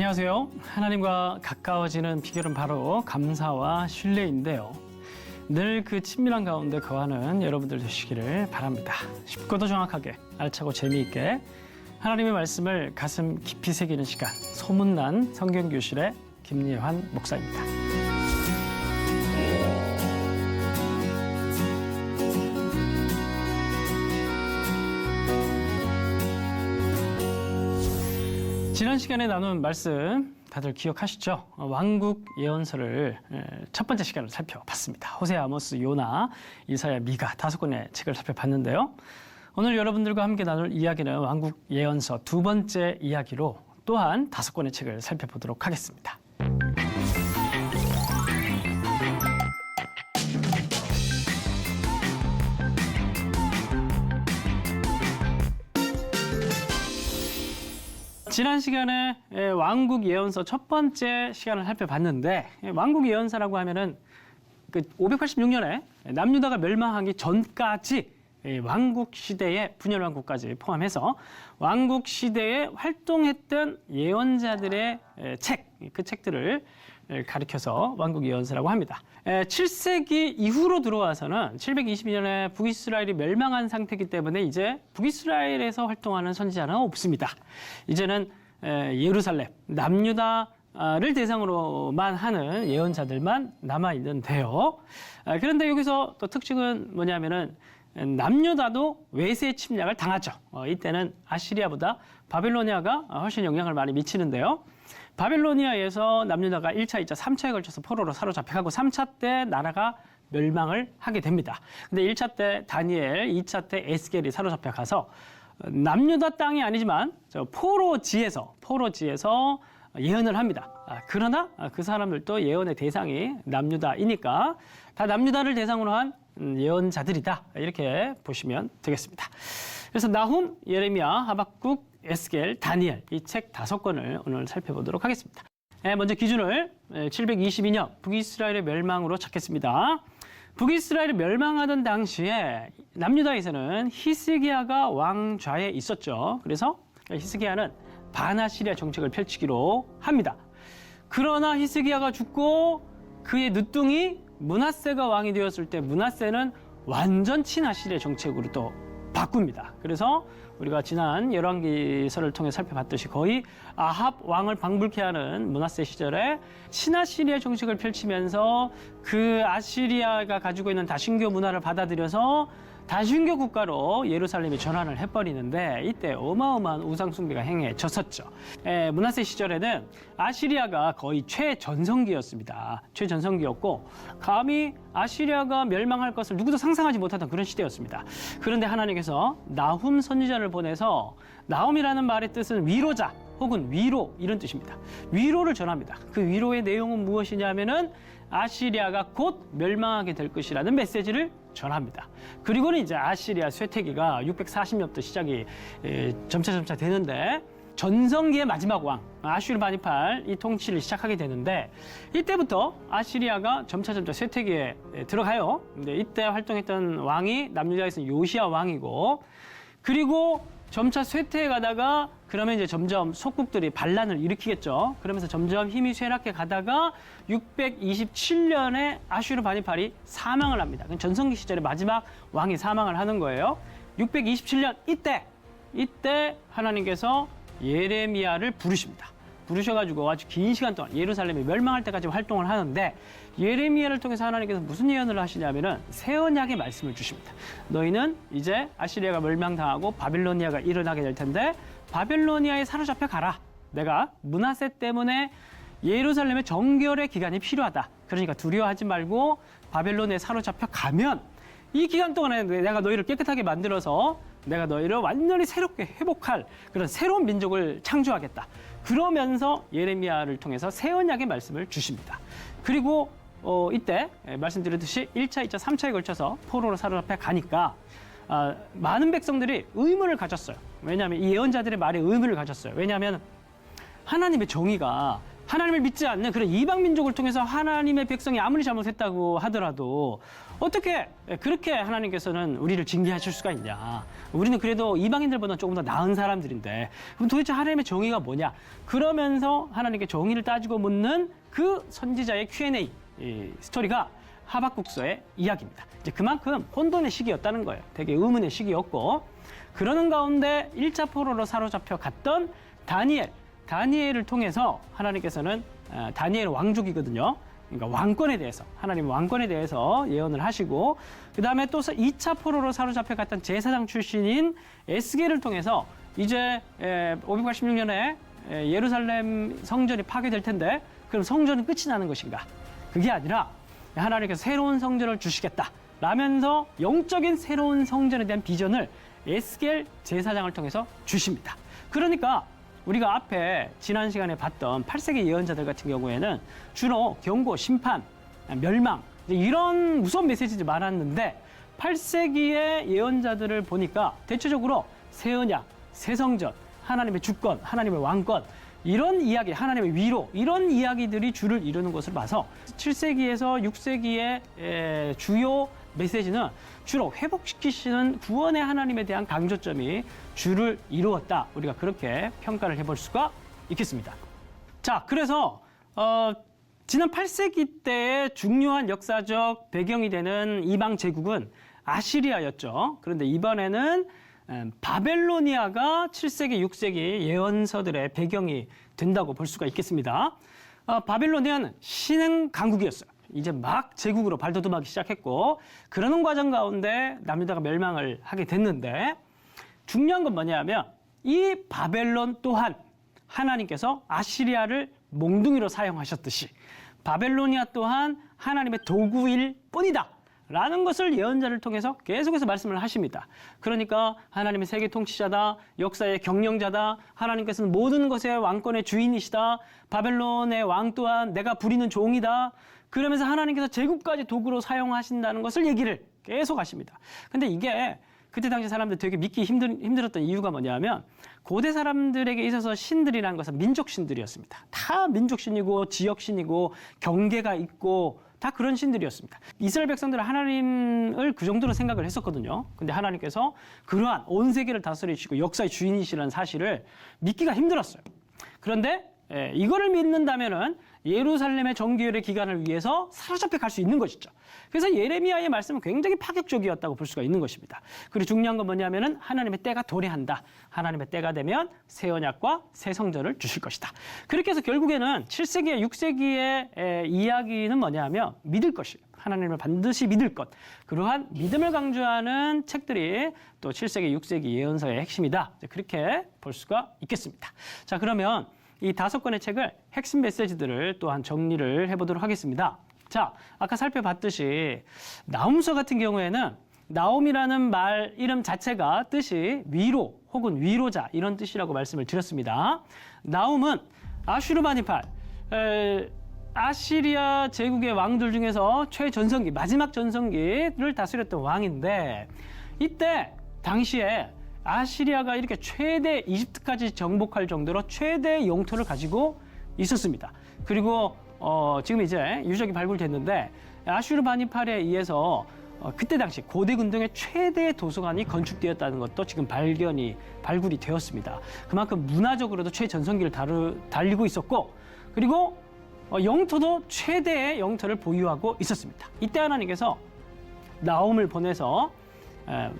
안녕하세요. 하나님과 가까워지는 비결은 바로 감사와 신뢰인데요. 늘 그 친밀한 가운데 거하는 여러분들 되시기를 바랍니다. 쉽고도 정확하게, 알차고 재미있게 하나님의 말씀을 가슴 깊이 새기는 시간, 소문난 성경교실의 김예환 목사입니다. 지난 시간에 나눈 말씀 다들 기억하시죠? 왕국 예언서를 첫 번째 시간을 살펴봤습니다. 호세아, 아모스, 요나, 이사야, 미가 5권의 책을 살펴봤는데요. 오늘 여러분들과 함께 나눌 이야기는 왕국 예언서 두 번째 이야기로 또한 5권의 책을 살펴보도록 하겠습니다. 지난 시간에 왕국 예언서 첫 번째 시간을 살펴봤는데, 왕국 예언서라고 하면은 그 586년에 남유다가 멸망하기 전까지 왕국 시대의 분열 왕국까지 포함해서 왕국 시대에 활동했던 예언자들의 책, 그 책들을 가리켜서 왕국 예언서라고 합니다. 7세기 이후로 들어와서는 722년에 북이스라엘이 멸망한 상태이기 때문에 이제 북이스라엘에서 활동하는 선지자는 없습니다. 이제는 예루살렘, 남유다를 대상으로만 하는 예언자들만 남아있는데요. 그런데 여기서 또 특징은 뭐냐면은 남유다도 외세 침략을 당하죠. 이때는 아시리아보다 바빌로니아가 훨씬 영향을 많이 미치는데요. 바빌로니아에서 남유다가 1차, 2차, 3차에 걸쳐서 포로로 사로잡혀가고 3차 때 나라가 멸망을 하게 됩니다. 근데 1차 때 다니엘, 2차 때 에스겔이 사로잡혀가서 남유다 땅이 아니지만 포로지에서 예언을 합니다. 그러나 그 사람들도 예언의 대상이 남유다이니까 다 남유다를 대상으로 한 예언자들이다, 이렇게 보시면 되겠습니다. 그래서 나훔, 예레미야, 하박국, 에스겔, 다니엘, 이 책 5권을 오늘 살펴보도록 하겠습니다. 먼저 기준을 722년 북이스라엘의 멸망으로 찾겠습니다. 북이스라엘이 멸망하던 당시에 남유다에서는 히스기야가 왕좌에 있었죠. 그래서 히스기야는 반아시리아 정책을 펼치기로 합니다. 그러나 히스기야가 죽고 그의 늦둥이 므낫세가 왕이 되었을 때 므낫세는 완전 친아시리아 정책으로 또 바꿉니다. 그래서 우리가 지난 열왕기서를 통해 살펴봤듯이 거의 아합 왕을 방불케 하는 므낫세 시절에 친아시리아 정책을 펼치면서 그 아시리아가 가지고 있는 다신교 문화를 받아들여서 다신교 국가로 예루살렘이 전환을 해버리는데, 이때 어마어마한 우상숭배가 행해졌었죠. 므낫세 시절에는 아시리아가 거의 최전성기였습니다. 최전성기였고 감히 아시리아가 멸망할 것을 누구도 상상하지 못하던 그런 시대였습니다. 그런데 하나님께서 나훔 선지자를 보내서, 나훔이라는 말의 뜻은 위로자 혹은 위로, 이런 뜻입니다. 위로를 전합니다. 그 위로의 내용은 무엇이냐면은 아시리아가 곧 멸망하게 될 것이라는 메시지를 전합니다. 그리고는 이제 아시리아 쇠퇴기가 640년부터 시작이 점차 되는데, 전성기의 마지막 왕 아슈르바니팔 이 통치를 시작하게 되는데, 이때부터 아시리아가 점차 쇠퇴기에 들어가요. 근데 이때 활동했던 왕이 남유다에서는 요시야 왕이고, 그리고 점차 쇠퇴해 가다가 그러면 이제 점점 속국들이 반란을 일으키겠죠. 그러면서 점점 힘이 쇠락해 가다가 627년에 아슈르바니팔이 사망을 합니다. 전성기 시절의 마지막 왕이 사망을 하는 거예요. 627년 이때 하나님께서 예레미야를 부르십니다. 부르셔가지고 아주 긴 시간 동안 예루살렘이 멸망할 때까지 활동을 하는데, 예레미야를 통해서 하나님께서 무슨 예언을 하시냐면은 새 언약의 말씀을 주십니다. 너희는 이제 아시리아가 멸망당하고 바빌로니아가 일어나게 될 텐데 바빌로니아에 사로잡혀 가라. 내가 므낫세 때문에 예루살렘의 정결의 기간이 필요하다. 그러니까 두려워하지 말고 바벨론에 사로잡혀 가면 이 기간 동안에 내가 너희를 깨끗하게 만들어서 내가 너희를 완전히 새롭게 회복할 그런 새로운 민족을 창조하겠다. 그러면서 예레미야를 통해서 새 언약의 말씀을 주십니다. 그리고 이때 말씀드렸듯이 1차, 2차, 3차에 걸쳐서 포로로 사로잡혀 가니까 많은 백성들이 의문을 가졌어요. 왜냐하면 이 예언자들의 말에 의문을 가졌어요. 왜냐하면 하나님의 정의가 하나님을 믿지 않는 그런 이방 민족을 통해서 하나님의 백성이 아무리 잘못했다고 하더라도 어떻게 그렇게 하나님께서는 우리를 징계하실 수가 있냐. 우리는 그래도 이방인들보다 조금 더 나은 사람들인데 그럼 도대체 하나님의 정의가 뭐냐. 그러면서 하나님께 정의를 따지고 묻는 그 선지자의 Q&A 스토리가 하박국서의 이야기입니다. 이제 그만큼 혼돈의 시기였다는 거예요. 되게 의문의 시기였고 그러는 가운데 1차 포로로 사로잡혀 갔던 다니엘을 통해서 하나님께서는 다니엘 왕족이거든요. 그러니까 왕권에 대해서 하나님 왕권에 대해서 예언을 하시고 그다음에 또 2차 포로로 사로잡혀 갔던 제사장 출신인 에스겔을 통해서 이제 586년에 예루살렘 성전이 파괴될 텐데 그럼 성전은 끝이 나는 것인가? 그게 아니라 하나님께서 새로운 성전을 주시겠다 라면서 영적인 새로운 성전에 대한 비전을 에스겔 제사장을 통해서 주십니다. 그러니까 우리가 앞에 지난 시간에 봤던 8세기 예언자들 같은 경우에는 주로 경고, 심판, 멸망 이런 무서운 메시지들이 많았는데 8세기의 예언자들을 보니까 대체적으로 새 언약, 새 성전, 하나님의 주권, 하나님의 왕권 이런 이야기, 하나님의 위로 이런 이야기들이 주를 이루는 것을 봐서 7세기에서 6세기의 주요 메시지는 주로 회복시키시는 구원의 하나님에 대한 강조점이 주를 이루었다. 우리가 그렇게 평가를 해볼 수가 있겠습니다. 자, 그래서 지난 8세기 때의 중요한 역사적 배경이 되는 이방 제국은 아시리아였죠. 그런데 이번에는 바벨로니아가 7세기, 6세기 예언서들의 배경이 된다고 볼 수가 있겠습니다. 바벨로니아는 신흥 강국이었어요. 이제 막 제국으로 발돋움하기 시작했고 그러는 과정 가운데 남유다가 멸망을 하게 됐는데 중요한 건 뭐냐면 이 바벨론 또한 하나님께서 아시리아를 몽둥이로 사용하셨듯이 바벨로니아 또한 하나님의 도구일 뿐이다 라는 것을 예언자를 통해서 계속해서 말씀을 하십니다. 그러니까 하나님의 세계 통치자다, 역사의 경영자다, 하나님께서는 모든 것의 왕권의 주인이시다, 바벨론의 왕 또한 내가 부리는 종이다. 그러면서 하나님께서 제국까지 도구로 사용하신다는 것을 얘기를 계속 하십니다. 근데 이게 그때 당시 사람들 되게 믿기 힘들었던 이유가 뭐냐면 고대 사람들에게 있어서 신들이라는 것은 민족신들이었습니다. 다 민족신이고 지역신이고 경계가 있고 다 그런 신들이었습니다. 이스라엘 백성들은 하나님을 그 정도로 생각을 했었거든요. 근데 하나님께서 그러한 온 세계를 다스리시고 역사의 주인이시라는 사실을 믿기가 힘들었어요. 그런데 이거를 믿는다면은 예루살렘의 정교회의 기간을 위해서 사로잡혀 갈 수 있는 것이죠. 그래서 예레미야의 말씀은 굉장히 파격적이었다고 볼 수가 있는 것입니다. 그리고 중요한 건 뭐냐면은 하나님의 때가 도래한다. 하나님의 때가 되면 새 언약과 새 성전을 주실 것이다. 그렇게 해서 결국에는 7세기와 6세기의 이야기는 뭐냐면 믿을 것이에요. 하나님을 반드시 믿을 것. 그러한 믿음을 강조하는 책들이 또 7세기, 6세기 예언서의 핵심이다. 그렇게 볼 수가 있겠습니다. 자, 그러면 이 5권의 책을 핵심 메시지들을 또한 정리를 해보도록 하겠습니다. 자, 아까 살펴봤듯이 나훔서 같은 경우에는 나움이라는 말 이름 자체가 뜻이 위로 혹은 위로자 이런 뜻이라고 말씀을 드렸습니다. 나움은 아슈르바니팔, 아시리아 제국의 왕들 중에서 최전성기, 마지막 전성기를 다스렸던 왕인데 이때 당시에 아시리아가 이렇게 최대 이집트까지 정복할 정도로 최대 영토를 가지고 있었습니다. 그리고 지금 이제 유적이 발굴됐는데 아슈르바니팔에 의해서 그때 당시 고대 근동의 최대 도서관이 건축되었다는 것도 지금 발굴이 되었습니다. 그만큼 문화적으로도 최전성기를 달리고 있었고 그리고 영토도 최대의 영토를 보유하고 있었습니다. 이때 하나님께서 나움을 보내서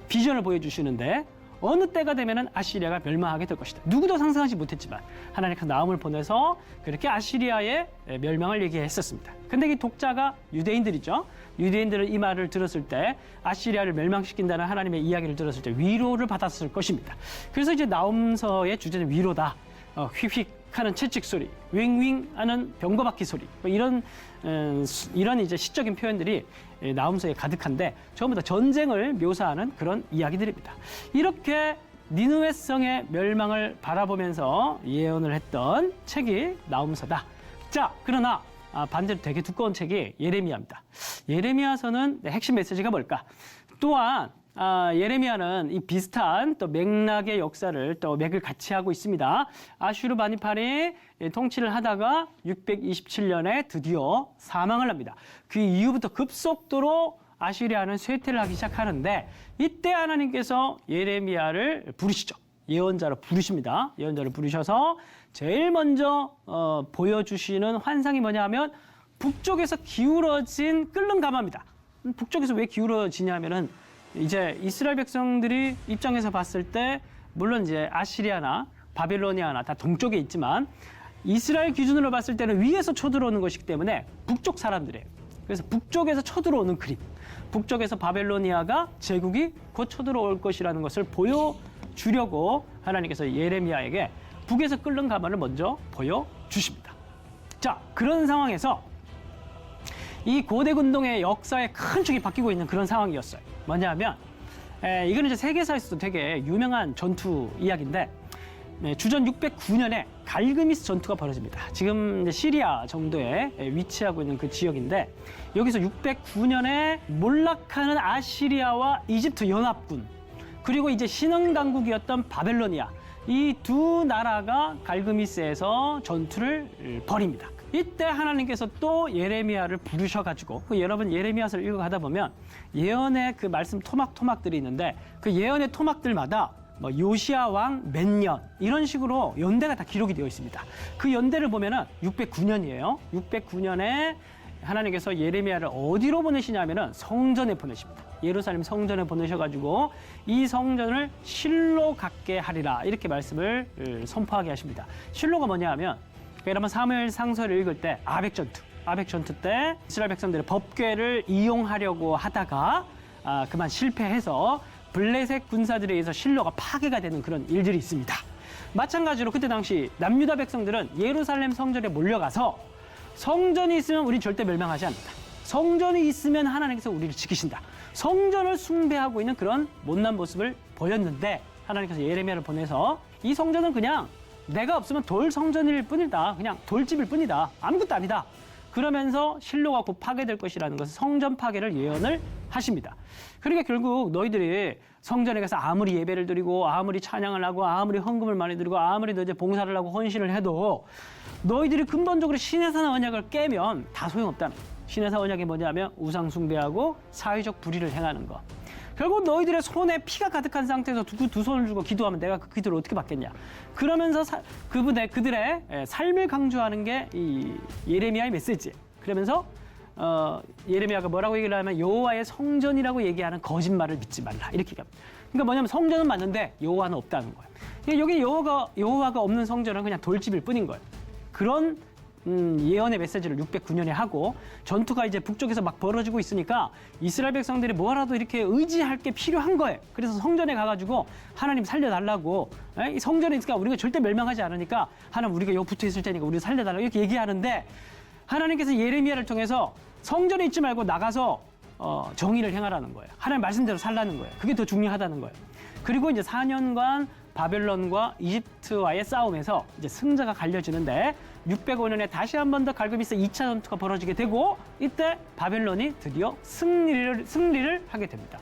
비전을 보여주시는데 어느 때가 되면은 아시리아가 멸망하게 될 것이다. 누구도 상상하지 못했지만 하나님께서 나움을 보내서 그렇게 아시리아의 멸망을 얘기했었습니다. 근데 이 독자가 유대인들이죠. 유대인들은 이 말을 들었을 때 아시리아를 멸망시킨다는 하나님의 이야기를 들었을 때 위로를 받았을 것입니다. 그래서 이제 나움서의 주제는 위로다. 휙휙 하는 채찍 소리, 윙윙 하는 병거바퀴 소리, 이런 이제 시적인 표현들이 나훔서에 가득한데 전부 다 전쟁을 묘사하는 그런 이야기들입니다. 이렇게 니느웨 성의 멸망을 바라보면서 예언을 했던 책이 나훔서다. 자, 그러나 반대로 되게 두꺼운 책이 예레미야입니다. 예레미야서는 핵심 메시지가 뭘까? 또한 예레미야는 이 비슷한 또 맥락의 역사를 또 맥을 같이 하고 있습니다. 아슈르바니판이 통치를 하다가 627년에 드디어 사망을 합니다. 그 이후부터 급속도로 아시리아는 쇠퇴를 하기 시작하는데 이때 하나님께서 예레미야를 부르시죠. 예언자로 부르십니다. 예언자를 부르셔서 제일 먼저 보여주시는 환상이 뭐냐 하면 북쪽에서 기울어진 끓는 가마입니다. 북쪽에서 왜 기울어지냐면은 이제 이스라엘 백성들이 입장에서 봤을 때 물론 이제 아시리아나 바빌로니아나 다 동쪽에 있지만 이스라엘 기준으로 봤을 때는 위에서 쳐들어오는 것이기 때문에 북쪽 사람들이에요. 그래서 북쪽에서 쳐들어오는 그림, 북쪽에서 바빌로니아가 제국이 곧 쳐들어올 것이라는 것을 보여주려고 하나님께서 예레미야에게 북에서 끓는 가마를 먼저 보여주십니다. 자, 그런 상황에서 이 고대 군동의 역사의 큰 축이 바뀌고 있는 그런 상황이었어요. 뭐냐면 이거는 이제 세계사에서도 되게 유명한 전투 이야기인데 주전 609년에 갈그미스 전투가 벌어집니다. 지금 이제 시리아 정도에 위치하고 있는 그 지역인데 여기서 609년에 몰락하는 아시리아와 이집트 연합군 그리고 이제 신흥 강국이었던 바벨로니아 이 두 나라가 갈그미스에서 전투를 벌입니다. 이때 하나님께서 또 예레미야를 부르셔가지고 여러분 예레미야서를 읽어가다 보면 예언의 그 말씀 토막들이 있는데 그 예언의 토막들마다 뭐 요시야 왕 몇 년 이런 식으로 연대가 다 기록이 되어 있습니다. 그 연대를 보면은 609년이에요. 609년에 하나님께서 예레미야를 어디로 보내시냐면은 성전에 보내십니다. 예루살렘 성전에 보내셔가지고 이 성전을 실로 갖게 하리라 이렇게 말씀을 선포하게 하십니다. 실로가 뭐냐 하면 여러분 사무엘 상서를 읽을 때 아벡 전투 때 이스라엘 백성들의 법궤를 이용하려고 하다가 그만 실패해서 블레셋 군사들에 의해서 실로가 파괴가 되는 그런 일들이 있습니다. 마찬가지로 그때 당시 남유다 백성들은 예루살렘 성전에 몰려가서 성전이 있으면 우리 절대 멸망하지 않는다. 성전이 있으면 하나님께서 우리를 지키신다. 성전을 숭배하고 있는 그런 못난 모습을 보였는데 하나님께서 예레미야를 보내서 이 성전은 그냥 내가 없으면 돌 성전일 뿐이다. 그냥 돌집일 뿐이다. 아무것도 아니다. 그러면서 실로가 곧 파괴될 것이라는 것을 성전 파괴를 예언을 하십니다. 그러니까 결국 너희들이 성전에 가서 아무리 예배를 드리고 아무리 찬양을 하고 아무리 헌금을 많이 드리고 아무리 너 이제 봉사를 하고 헌신을 해도 너희들이 근본적으로 신의 언약을 깨면 다 소용없다는 거예요. 신의 언약이 뭐냐면 우상 숭배하고 사회적 불의를 행하는 거. 결국 너희들의 손에 피가 가득한 상태에서 두 손을 주고 기도하면 내가 그 기도를 어떻게 받겠냐. 그러면서 그들의 삶을 강조하는 게 이 예레미야의 메시지예요. 그러면서 예레미야가 뭐라고 얘기를 하면 여호와의 성전이라고 얘기하는 거짓말을 믿지 말라 이렇게 얘기합니다. 그러니까 뭐냐면 성전은 맞는데 여호와는 없다는 거예요. 여기 여호와가 없는 성전은 그냥 돌집일 뿐인 거예요. 그런 예언의 메시지를 609년에 하고 전투가 이제 북쪽에서 막 벌어지고 있으니까 이스라엘 백성들이 뭐라도 이렇게 의지할 게 필요한 거예요. 그래서 성전에 가가지고 하나님 살려달라고 이 성전에 있으니까 우리가 절대 멸망하지 않으니까 하나님 우리가 여기 붙어 있을 테니까 우리 살려달라고 이렇게 얘기하는데 하나님께서 예레미야를 통해서 성전에 있지 말고 나가서 정의를 행하라는 거예요. 하나님 말씀대로 살라는 거예요. 그게 더 중요하다는 거예요. 그리고 이제 4년간 바벨론과 이집트와의 싸움에서 이제 승자가 갈려지는데 605년에 다시 한 번 더 갈그미스 2차 전투가 벌어지게 되고 이때 바벨론이 드디어 승리를 하게 됩니다.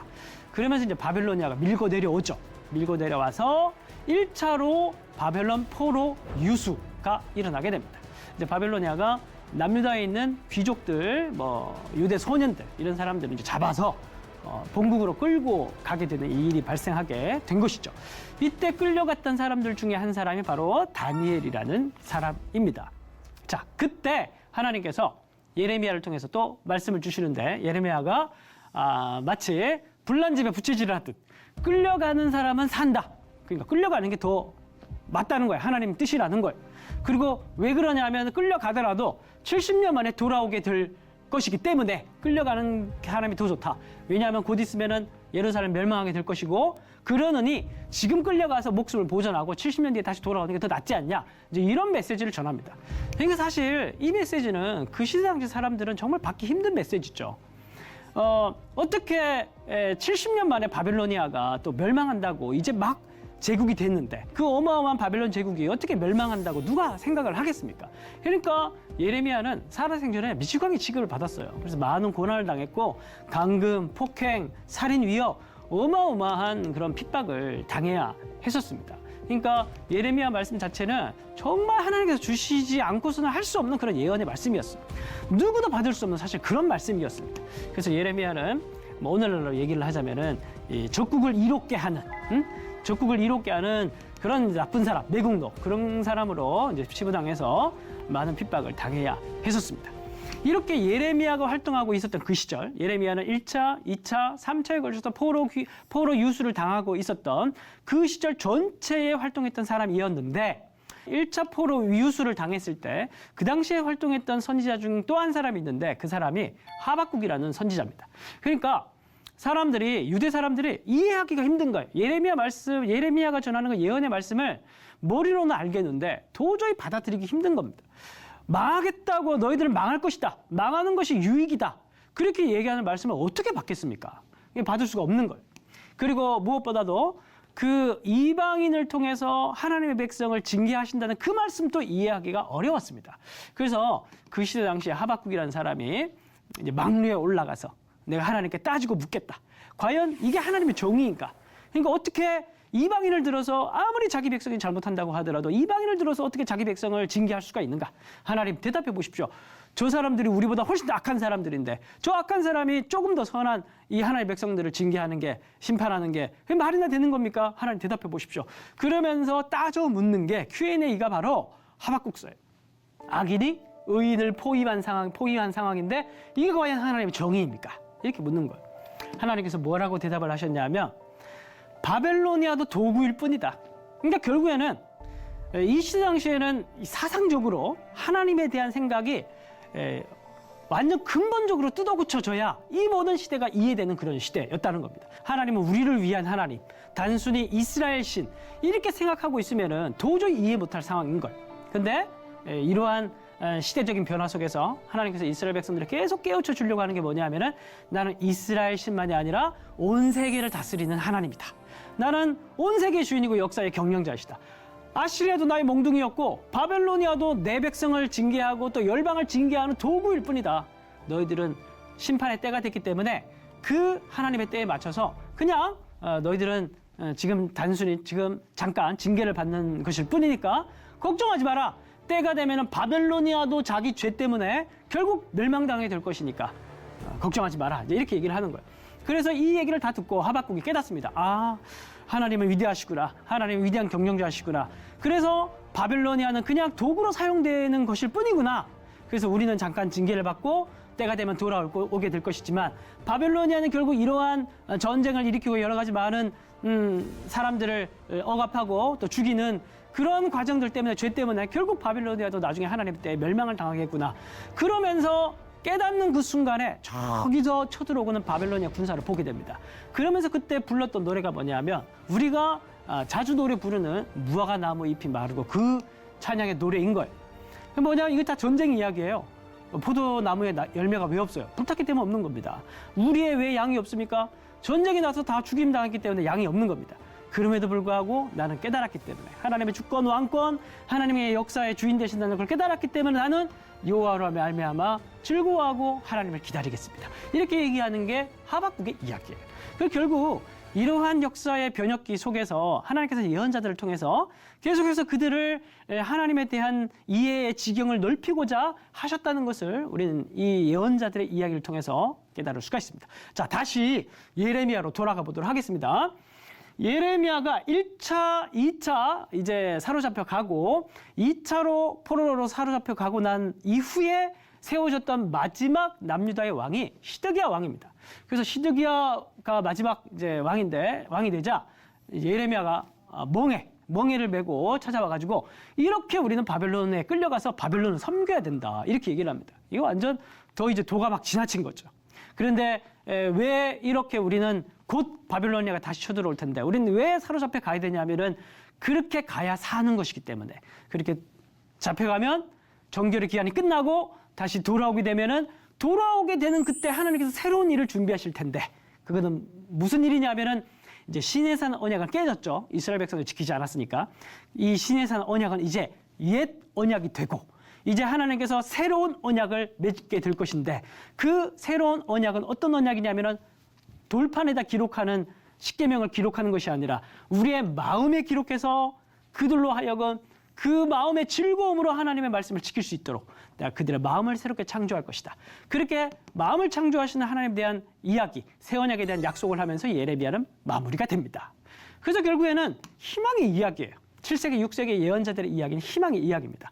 그러면서 이제 바벨로니아가 밀고 내려오죠. 밀고 내려와서 1차로 바벨론 포로 유수가 일어나게 됩니다. 이제 바벨로니아가 남유다에 있는 귀족들, 유대 소년들 이런 사람들을 이제 잡아서 본국으로 끌고 가게 되는 이 일이 발생하게 된 것이죠. 이때 끌려갔던 사람들 중에 한 사람이 바로 다니엘이라는 사람입니다. 자, 그때 하나님께서 예레미야를 통해서 또 말씀을 주시는데 예레미야가 마치 불난 집에 부채질을 하듯 끌려가는 사람은 산다. 그러니까 끌려가는 게 더 맞다는 거예요. 하나님 뜻이라는 거예요. 그리고 왜 그러냐면 끌려가더라도 70년 만에 돌아오게 될 것이기 때문에 끌려가는 사람이 더 좋다. 왜냐하면 곧 있으면은 예루살렘 멸망하게 될 것이고 그러느니 지금 끌려가서 목숨을 보존하고 70년 뒤에 다시 돌아오는 게 더 낫지 않냐. 이제 이런 메시지를 전합니다. 그러니까 사실 이 메시지는 그 시대 당시 사람들은 정말 받기 힘든 메시지죠. 어떻게 70년 만에 바벨로니아가 또 멸망한다고 이제 막 제국이 됐는데 그 어마어마한 바벨론 제국이 어떻게 멸망한다고 누가 생각을 하겠습니까? 그러니까 예레미야는 살아생전에 미치광이 취급을 받았어요. 그래서 많은 고난을 당했고 강금, 폭행, 살인 위협 어마어마한 그런 핍박을 당해야 했었습니다. 그러니까 예레미야 말씀 자체는 정말 하나님께서 주시지 않고서는 할 수 없는 그런 예언의 말씀이었어요. 누구도 받을 수 없는 사실 그런 말씀이었습니다. 그래서 예레미야는 뭐 오늘날로 얘기를 하자면은 이 적국을 이롭게 하는, 적국을 이롭게 하는 그런 나쁜 사람, 매국노 그런 사람으로 이제 시부당해서 많은 핍박을 당해야 했었습니다. 이렇게 예레미야가 활동하고 있었던 그 시절, 예레미야는 1차, 2차, 3차에 걸쳐서 포로 유수를 당하고 있었던 그 시절 전체에 활동했던 사람이었는데 1차 포로 유수를 당했을 때 그 당시에 활동했던 선지자 중 또 한 사람이 있는데 그 사람이 하박국이라는 선지자입니다. 그러니까 유대 사람들이 이해하기가 힘든 거예요. 예레미야가 전하는 그 예언의 말씀을 머리로는 알겠는데 도저히 받아들이기 힘든 겁니다. 망하겠다고 너희들은 망할 것이다. 망하는 것이 유익이다. 그렇게 얘기하는 말씀을 어떻게 받겠습니까? 받을 수가 없는 거예요. 그리고 무엇보다도 그 이방인을 통해서 하나님의 백성을 징계하신다는 그 말씀도 이해하기가 어려웠습니다. 그래서 그 시대 당시에 하박국이라는 사람이 이제 망루에 올라가서 내가 하나님께 따지고 묻겠다. 과연 이게 하나님의 정의인가? 그러니까 어떻게 이방인을 들어서 아무리 자기 백성이 잘못한다고 하더라도 이방인을 들어서 어떻게 자기 백성을 징계할 수가 있는가? 하나님 대답해 보십시오. 저 사람들이 우리보다 훨씬 더 악한 사람들인데 저 악한 사람이 조금 더 선한 이 하나님의 백성들을 징계하는 게, 심판하는 게 말이나 되는 겁니까? 하나님 대답해 보십시오. 그러면서 따져 묻는 게 Q&A가 바로 하박국서예요. 악인이 의인을 포위한 상황인데 이게 과연 하나님의 정의입니까? 이렇게 묻는 거예요. 하나님께서 뭐라고 대답을 하셨냐면 바벨로니아도 도구일 뿐이다. 그러니까 결국에는 이 시대 당시에는 사상적으로 하나님에 대한 생각이 완전 근본적으로 뜯어고쳐져야 이 모든 시대가 이해되는 그런 시대였다는 겁니다. 하나님은 우리를 위한 하나님, 단순히 이스라엘 신 이렇게 생각하고 있으면은 도저히 이해 못할 상황인 거예요. 근데 이러한 시대적인 변화 속에서 하나님께서 이스라엘 백성들을 계속 깨우쳐 주려고 하는 게 뭐냐면은 나는 이스라엘 신만이 아니라 온 세계를 다스리는 하나님이다. 나는 온 세계의 주인이고 역사의 경영자이시다. 아시리아도 나의 몽둥이였고 바벨로니아도 내 백성을 징계하고 또 열방을 징계하는 도구일 뿐이다. 너희들은 심판의 때가 됐기 때문에 그 하나님의 때에 맞춰서 그냥 너희들은 지금 잠깐 징계를 받는 것일 뿐이니까 걱정하지 마라. 때가 되면 바벨로니아도 자기 죄 때문에 결국 멸망당하게 될 것이니까 걱정하지 마라. 이제 이렇게 얘기를 하는 거예요. 그래서 이 얘기를 다 듣고 하박국이 깨닫습니다. 아, 하나님은 위대하시구나. 하나님은 위대한 경영자시구나. 그래서 바벨로니아는 그냥 도구로 사용되는 것일 뿐이구나. 그래서 우리는 잠깐 징계를 받고 때가 되면 돌아오게 될 것이지만 바벨로니아는 결국 이러한 전쟁을 일으키고 여러 가지 많은 사람들을 억압하고 또 죽이는 그런 과정들 때문에, 죄 때문에 결국 바벨로니아도 나중에 하나님 때 멸망을 당하겠구나. 그러면서 깨닫는 그 순간에 저기서 쳐들어오는 바벨로니아 군사를 보게 됩니다. 그러면서 그때 불렀던 노래가 뭐냐면 우리가 자주 노래 부르는 무화과 나무 잎이 마르고 그 찬양의 노래인 거예요. 뭐냐면 이거 다 전쟁 이야기예요. 포도나무에 열매가 왜 없어요? 불탔기 때문에 없는 겁니다. 우리의 왜 양이 없습니까? 전쟁이 나서 다 죽임 당했기 때문에 양이 없는 겁니다. 그럼에도 불구하고 나는 깨달았기 때문에 하나님의 주권 왕권, 하나님의 역사의 주인 되신다는 걸 깨달았기 때문에 나는 여호와로 말미암아 즐거워하고 하나님을 기다리겠습니다. 이렇게 얘기하는 게 하박국의 이야기예요. 그리고 결국 이러한 역사의 변혁기 속에서 하나님께서 예언자들을 통해서 계속해서 그들을 하나님에 대한 이해의 지경을 넓히고자 하셨다는 것을 우리는 이 예언자들의 이야기를 통해서 깨달을 수가 있습니다. 자, 다시 예레미야로 돌아가 보도록 하겠습니다. 예레미야가 1차, 2차 이제 사로잡혀 가고 2차로 포로로 사로잡혀 가고 난 이후에 세워졌던 마지막 남유다의 왕이 시드기야 왕입니다. 그래서 시드기야가 마지막 이제 왕이 되자 예레미야가 멍에를 메고 찾아와 가지고 이렇게 우리는 바벨론에 끌려가서 바벨론을 섬겨야 된다. 이렇게 얘기를 합니다. 이거 완전 더 이제 도가 막 지나친 거죠. 그런데 왜 이렇게 우리는 곧 바벨로니아가 다시 쳐들어올 텐데 우리는 왜 사로잡혀 가야 되냐면은 그렇게 가야 사는 것이기 때문에 그렇게 잡혀가면 정결의 기한이 끝나고 다시 돌아오게 되면은 돌아오게 되는 그때 하나님께서 새로운 일을 준비하실 텐데 그거는 무슨 일이냐면은 이제 시내산 언약은 깨졌죠. 이스라엘 백성을 지키지 않았으니까 이 시내산 언약은 이제 옛 언약이 되고 이제 하나님께서 새로운 언약을 맺게 될 것인데 그 새로운 언약은 어떤 언약이냐면은 돌판에다 기록하는 십계명을 기록하는 것이 아니라 우리의 마음에 기록해서 그들로 하여금 그 마음의 즐거움으로 하나님의 말씀을 지킬 수 있도록 내가 그들의 마음을 새롭게 창조할 것이다. 그렇게 마음을 창조하시는 하나님에 대한 이야기, 새 언약에 대한 약속을 하면서 예레미야는 마무리가 됩니다. 그래서 결국에는 희망의 이야기예요. 7세기, 6세기 예언자들의 이야기는 희망의 이야기입니다.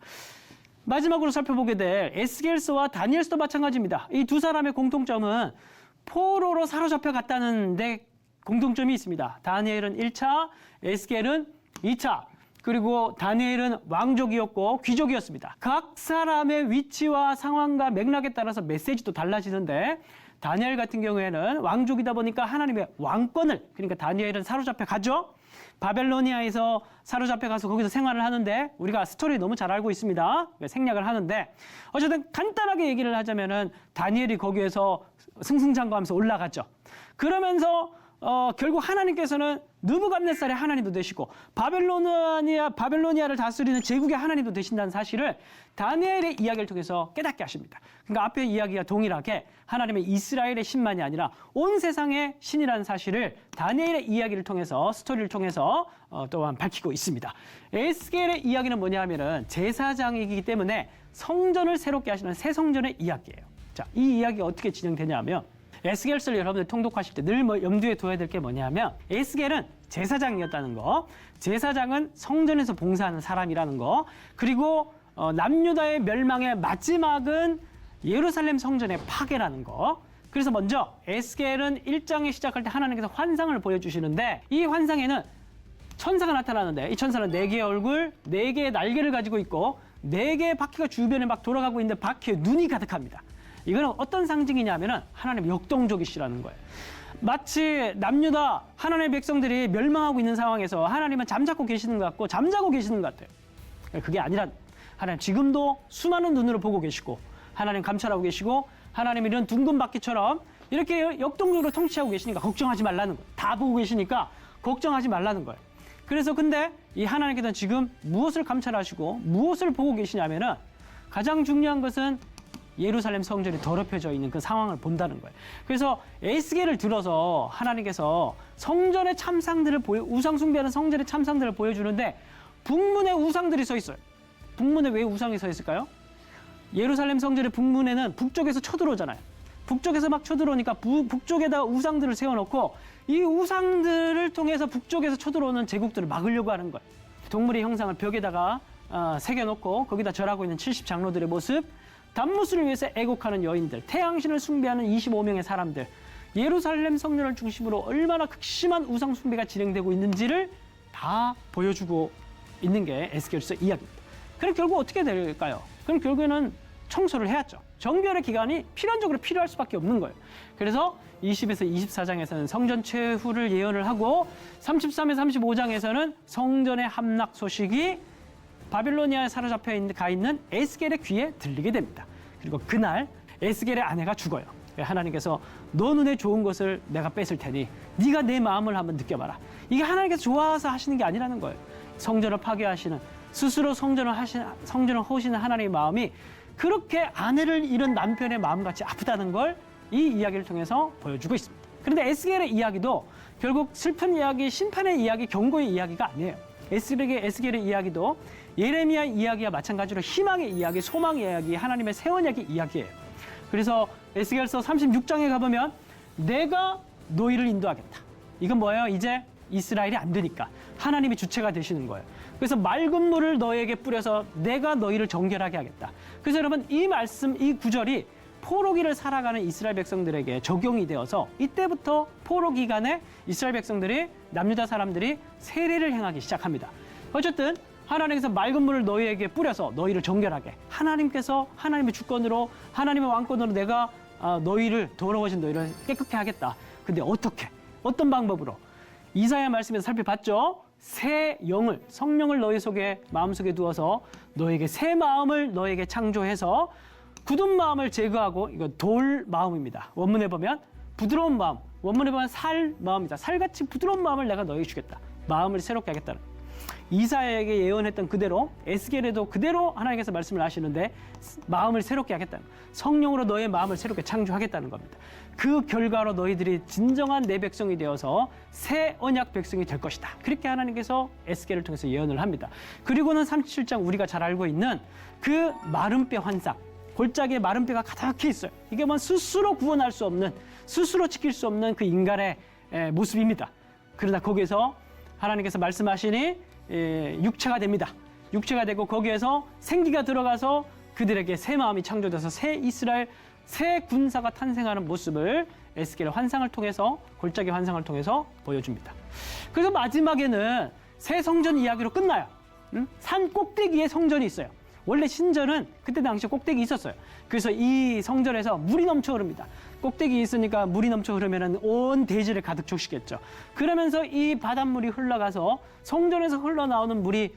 마지막으로 살펴보게 될 에스겔서와 다니엘서도 마찬가지입니다. 이 두 사람의 공통점은 포로로 사로잡혀 갔다는 데 공통점이 있습니다. 다니엘은 1차, 에스겔은 2차, 그리고 다니엘은 왕족이었고 귀족이었습니다. 각 사람의 위치와 상황과 맥락에 따라서 메시지도 달라지는데 다니엘 같은 경우에는 왕족이다 보니까 하나님의 왕권을, 그러니까 다니엘은 사로잡혀 가죠. 바벨로니아에서 사로잡혀 가서 거기서 생활을 하는데 우리가 스토리 너무 잘 알고 있습니다. 생략을 하는데 어쨌든 간단하게 얘기를 하자면은 다니엘이 거기에서 승승장구하면서 올라갔죠. 그러면서 결국 하나님께서는 느부갓네살의 하나님도 되시고 바벨로니아를 다스리는 제국의 하나님도 되신다는 사실을 다니엘의 이야기를 통해서 깨닫게 하십니다. 그러니까 앞에 이야기가 동일하게 하나님의 이스라엘의 신만이 아니라 온 세상의 신이라는 사실을 다니엘의 이야기를 통해서, 스토리를 통해서 또한 밝히고 있습니다. 에스겔의 이야기는 뭐냐 하면은 제사장이기 때문에 성전을 새롭게 하시는 새 성전의 이야기예요. 자, 이 이야기가 어떻게 진행되냐 하면 에스겔서를 여러분들 통독하실 때 늘 염두에 둬야 될 게 뭐냐면 에스겔은 제사장이었다는 거, 제사장은 성전에서 봉사하는 사람이라는 거, 그리고 남유다의 멸망의 마지막은 예루살렘 성전의 파괴라는 거. 그래서 먼저 에스겔은 1장에 시작할 때 하나님께서 환상을 보여주시는데 이 환상에는 천사가 나타나는데 이 천사는 4개의 얼굴, 4개의 날개를 가지고 있고 4개의 바퀴가 주변에 막 돌아가고 있는데 바퀴에 눈이 가득합니다. 이거는 어떤 상징이냐면은 하나님의 역동적이시라는 거예요. 마치 남유다 하나님의 백성들이 멸망하고 있는 상황에서 하나님은 잠자고 계시는 것 같고 잠자고 계시는 것 같아요. 그게 아니라 하나님 지금도 수많은 눈으로 보고 계시고 하나님 감찰하고 계시고 하나님 이런 둥근 바퀴처럼 이렇게 역동적으로 통치하고 계시니까 걱정하지 말라는 거예요. 다 보고 계시니까 걱정하지 말라는 거예요. 그래서 근데 이 하나님께서는 지금 무엇을 감찰하시고 무엇을 보고 계시냐면은 가장 중요한 것은 예루살렘 성전이 더럽혀져 있는 그 상황을 본다는 거예요. 그래서 에스겔을 들어서 하나님께서 성전의 참상들을 우상 숭배하는 성전의 참상들을 보여주는데 북문에 우상들이 서 있어요. 북문에 왜 우상이 서 있을까요? 예루살렘 성전의 북문에는 북쪽에서 쳐들어오잖아요. 북쪽에서 막 쳐들어오니까 북쪽에다가 우상들을 세워놓고 이 우상들을 통해서 북쪽에서 쳐들어오는 제국들을 막으려고 하는 거예요. 동물의 형상을 벽에다가 새겨놓고 거기다 절하고 있는 70장로들의 모습, 단무스를 위해서 애곡하는 여인들, 태양신을 숭배하는 25명의 사람들, 예루살렘 성전을 중심으로 얼마나 극심한 우상 숭배가 진행되고 있는지를 다 보여주고 있는 게 에스겔서 이야기입니다. 그럼 결국 어떻게 될까요? 그럼 결국에는 청소를 해야죠. 정결의 기간이 필연적으로 필요할 수밖에 없는 거예요. 그래서 20에서 24장에서는 성전 최후를 예언을 하고 33에서 35장에서는 성전의 함락 소식이 바빌로니아에 사로잡혀 가 있는 에스겔의 귀에 들리게 됩니다. 그리고 그날 에스겔의 아내가 죽어요. 하나님께서 너 눈에 좋은 것을 내가 뺏을 테니 네가 내 마음을 한번 느껴봐라. 이게 하나님께서 좋아서 하시는 게 아니라는 거예요. 성전을 파괴하시는, 스스로 성전을 허시는 하나님의 마음이 그렇게 아내를 잃은 남편의 마음같이 아프다는 걸 이 이야기를 통해서 보여주고 있습니다. 그런데 에스겔의 이야기도 결국 슬픈 이야기, 심판의 이야기, 경고의 이야기가 아니에요. 에스겔의 이야기도 예레미야 이야기와 마찬가지로 희망의 이야기, 소망의 이야기, 하나님의 새 언약의 이야기예요. 그래서 에스겔서 36장에 가보면 내가 너희를 인도하겠다. 이건 뭐예요? 이제 이스라엘이 안 되니까 하나님이 주체가 되시는 거예요. 그래서 맑은 물을 너에게 뿌려서 내가 너희를 정결하게 하겠다. 그래서 여러분 이 말씀, 이 구절이 포로기를 살아가는 이스라엘 백성들에게 적용이 되어서 이때부터 포로 기간에 이스라엘 백성들이, 남유다 사람들이 세례를 행하기 시작합니다. 어쨌든 하나님께서 맑은 물을 너희에게 뿌려서 너희를 정결하게, 하나님께서 하나님의 주권으로, 하나님의 왕권으로 내가 너희를, 더러워진 너희를 깨끗게 하겠다. 근데 어떻게? 어떤 방법으로? 이사야 말씀에서 살펴봤죠? 새 영을, 성령을 너희 속에, 마음속에 두어서 너에게 새 마음을 너에게 창조해서 굳은 마음을 제거하고, 이거 돌 마음입니다. 원문에 보면 부드러운 마음, 원문에 보면 살 마음이다. 살같이 부드러운 마음을 내가 너에게 주겠다. 마음을 새롭게 하겠다는. 이사야에게 예언했던 그대로 에스겔에도 그대로 하나님께서 말씀을 하시는데 마음을 새롭게 하겠다는, 성령으로 너의 마음을 새롭게 창조하겠다는 겁니다. 그 결과로 너희들이 진정한 내 백성이 되어서 새 언약 백성이 될 것이다. 그렇게 하나님께서 에스겔을 통해서 예언을 합니다. 그리고는 37장 우리가 잘 알고 있는 그 마른 뼈 환상, 골짜기에 마른 뼈가 가득히 있어요. 이게 뭐 스스로 구원할 수 없는, 스스로 지킬 수 없는 그 인간의 모습입니다. 그러나 거기에서 하나님께서 말씀하시니 육체가 됩니다. 육체가 되고 거기에서 생기가 들어가서 그들에게 새 마음이 창조돼서 새 이스라엘, 새 군사가 탄생하는 모습을 에스겔의 환상을 통해서, 골짜기 환상을 통해서 보여줍니다. 그래서 마지막에는 새 성전 이야기로 끝나요. 산 꼭대기에 성전이 있어요. 원래 신전은 그때 당시에 꼭대기 있었어요. 그래서 이 성전에서 물이 넘쳐 흐릅니다. 꼭대기 있으니까 물이 넘쳐 흐르면 온 대지를 가득 적시겠죠. 그러면서 이 바닷물이 흘러가서 성전에서 흘러나오는 물이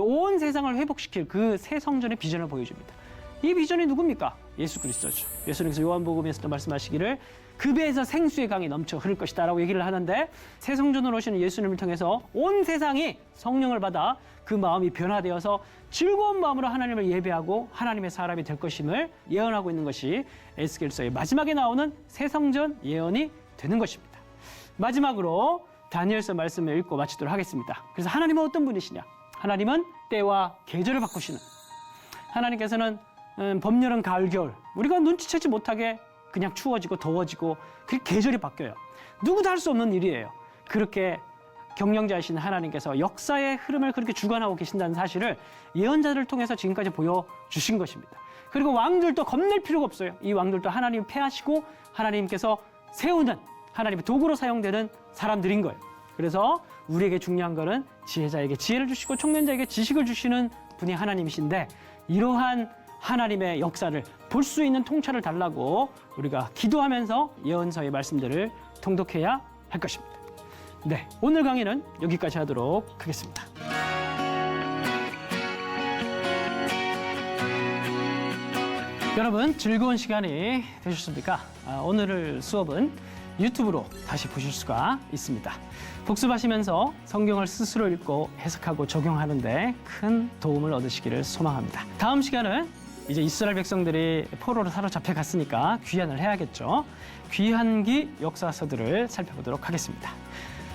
온 세상을 회복시킬 그 새 성전의 비전을 보여줍니다. 이 비전이 누굽니까? 예수 그리스도죠. 예수님께서 요한복음에서도 말씀하시기를 그 배에서 생수의 강이 넘쳐 흐를 것이다 라고 얘기를 하는데, 새 성전으로 오시는 예수님을 통해서 온 세상이 성령을 받아 그 마음이 변화되어서 즐거운 마음으로 하나님을 예배하고 하나님의 사람이 될 것임을 예언하고 있는 것이 에스겔서의 마지막에 나오는 새 성전 예언이 되는 것입니다. 마지막으로 다니엘서 말씀을 읽고 마치도록 하겠습니다. 그래서 하나님은 어떤 분이시냐? 하나님은 때와 계절을 바꾸시는, 하나님께서는 봄, 여름, 가을, 겨울 우리가 눈치채지 못하게 그냥 추워지고 더워지고 그 계절이 바뀌어요. 누구도 할 수 없는 일이에요. 그렇게 경영자이신 하나님께서 역사의 흐름을 그렇게 주관하고 계신다는 사실을 예언자들을 통해서 지금까지 보여주신 것입니다. 그리고 왕들도 겁낼 필요가 없어요. 이 왕들도 하나님 패하시고 하나님께서 세우는 하나님의 도구로 사용되는 사람들인 거예요. 그래서 우리에게 중요한 거는 지혜자에게 지혜를 주시고 총명자에게 지식을 주시는 분이 하나님이신데, 이러한 하나님의 역사를 볼 수 있는 통찰을 달라고 우리가 기도하면서 예언서의 말씀들을 통독해야 할 것입니다. 네, 오늘 강의는 여기까지 하도록 하겠습니다. 여러분 즐거운 시간이 되셨습니까? 오늘 수업은 유튜브로 다시 보실 수가 있습니다. 복습하시면서 성경을 스스로 읽고 해석하고 적용하는 데 큰 도움을 얻으시기를 소망합니다. 다음 시간은 이제 이스라엘 백성들이 포로로 사로잡혀 갔으니까 귀환을 해야겠죠. 귀환기 역사서들을 살펴보도록 하겠습니다.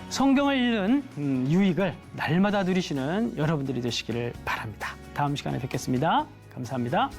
성경을 읽는 유익을 날마다 누리시는 여러분들이 되시기를 바랍니다. 다음 시간에 뵙겠습니다. 감사합니다.